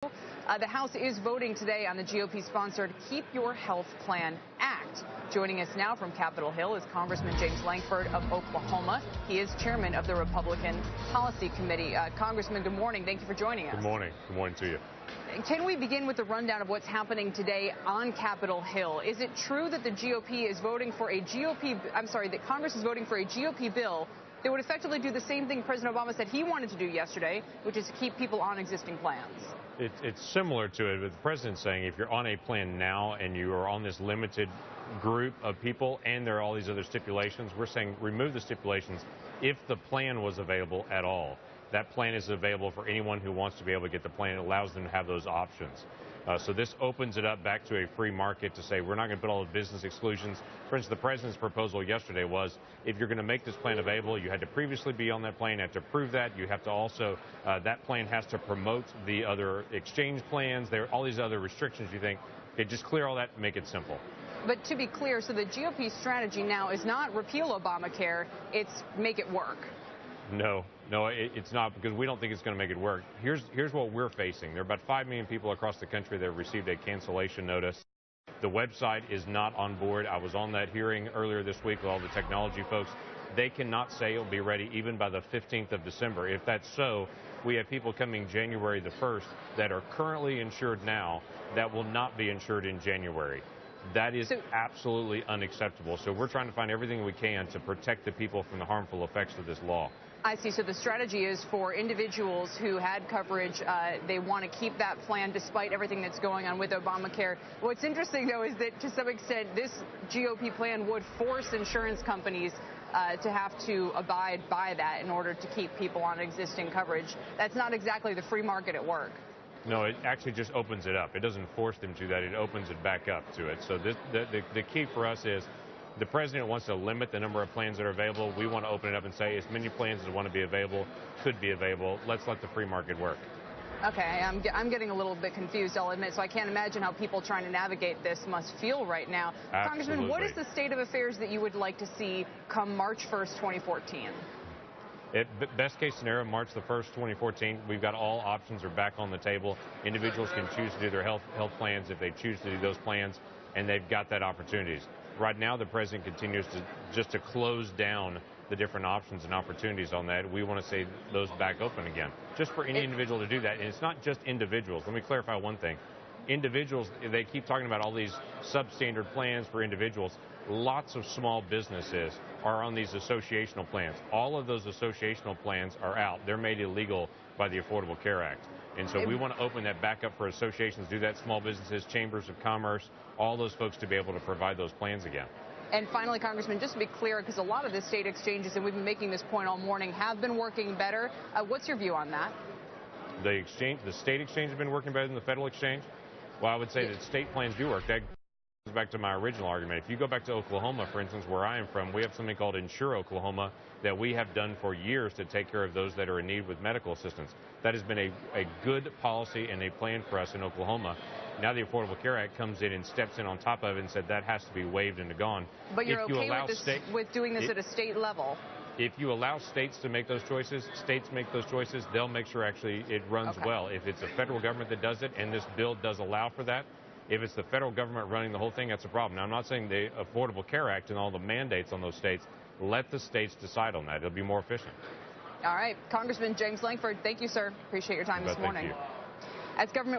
The House is voting today on the GOP-sponsored Keep Your Health Plan Act. Joining us now from Capitol Hill is Congressman James Lankford of Oklahoma. He is chairman of the Republican Policy Committee. Congressman, good morning. Thank you for joining us. Good morning. Good morning to you. Can we begin with the rundown of what's happening today on Capitol Hill? Is it true that the GOP is voting for a that Congress is voting for a GOP bill that would effectively do the same thing President Obama said he wanted to do yesterday, which is to keep people on existing plans? It's similar to it, with the president saying if you're on a plan now and you are on this limited group of people and there are all these other stipulations, we're saying remove the stipulations if the plan was available at all. That plan is available for anyone who wants to be able to get the plan. It allows them to have those options. So this opens it up back to a free market to say we're not going to put all the business exclusions. For instance, the president's proposal yesterday was if you're going to make this plan available, you had to previously be on that plan, you have to prove that. You have to also, that plan has to promote the other exchange plans. There are all these other restrictions. You think, okay, just clear all that and make it simple. But to be clear, so the GOP strategy now is not repeal Obamacare, it's make it work. No, it's not, because we don't think it's going to make it work. Here's what we're facing. There are about 5 million people across the country that have received a cancellation notice. The website is not on board. I was on that hearing earlier this week with all the technology folks. They cannot say it'll be ready even by the 15th of December. If that's so, we have people coming January the 1st that are currently insured now that will not be insured in January. That is absolutely unacceptable. So we're trying to find everything we can to protect the people from the harmful effects of this law. I see. So the strategy is for individuals who had coverage, they want to keep that plan despite everything that's going on with Obamacare. What's interesting, though, is that to some extent this GOP plan would force insurance companies to have to abide by that in order to keep people on existing coverage. That's not exactly the free market at work. No, it actually just opens it up. It doesn't force them to that. It opens it back up to it. So the key for us is the president wants to limit the number of plans that are available. We want to open it up and say as many plans as want to be available could be available. Let's let the free market work. Okay, I'm getting a little bit confused, I'll admit, so I can't imagine how people trying to navigate this must feel right now. Absolutely. Congressman, what is the state of affairs that you would like to see come March 1st, 2014? Best case scenario, March the 1st, 2014, we've got all options are back on the table. Individuals can choose to do their health plans if they choose to do those plans, and they've got that opportunities. Right now, the president continues to close down the different options and opportunities on that. We want to see those back open again, just for any individual to do that. And it's not just individuals. Let me clarify one thing. Individuals, they keep talking about all these substandard plans for individuals. Lots of small businesses are on these associational plans. All of those associational plans are out. They're made illegal by the Affordable Care Act. And so we want to open that back up for associations, do that, small businesses, chambers of commerce, all those folks to be able to provide those plans again. And finally, Congressman, just to be clear, because a lot of the state exchanges, and we've been making this point all morning, have been working better. What's your view on that? The state exchange has been working better than the federal exchange? Well, I would say that state plans do work. That goes back to my original argument. If you go back to Oklahoma, for instance, where I am from, we have something called Insure Oklahoma that we have done for years to take care of those that are in need with medical assistance. That has been a good policy and a plan for us in Oklahoma. Now the Affordable Care Act comes in and steps in on top of it and said that has to be waived and gone. But you're okay with doing this at a state level? If you allow states to make those choices, they'll make sure actually it runs well. If it's the federal government that does it, and this bill does allow for that, if it's the federal government running the whole thing, that's a problem. Now, I'm not saying the Affordable Care Act and all the mandates on those states, let the states decide on that. It'll be more efficient. All right. Congressman James Lankford, thank you, sir. Appreciate your time this morning. Thank you. As government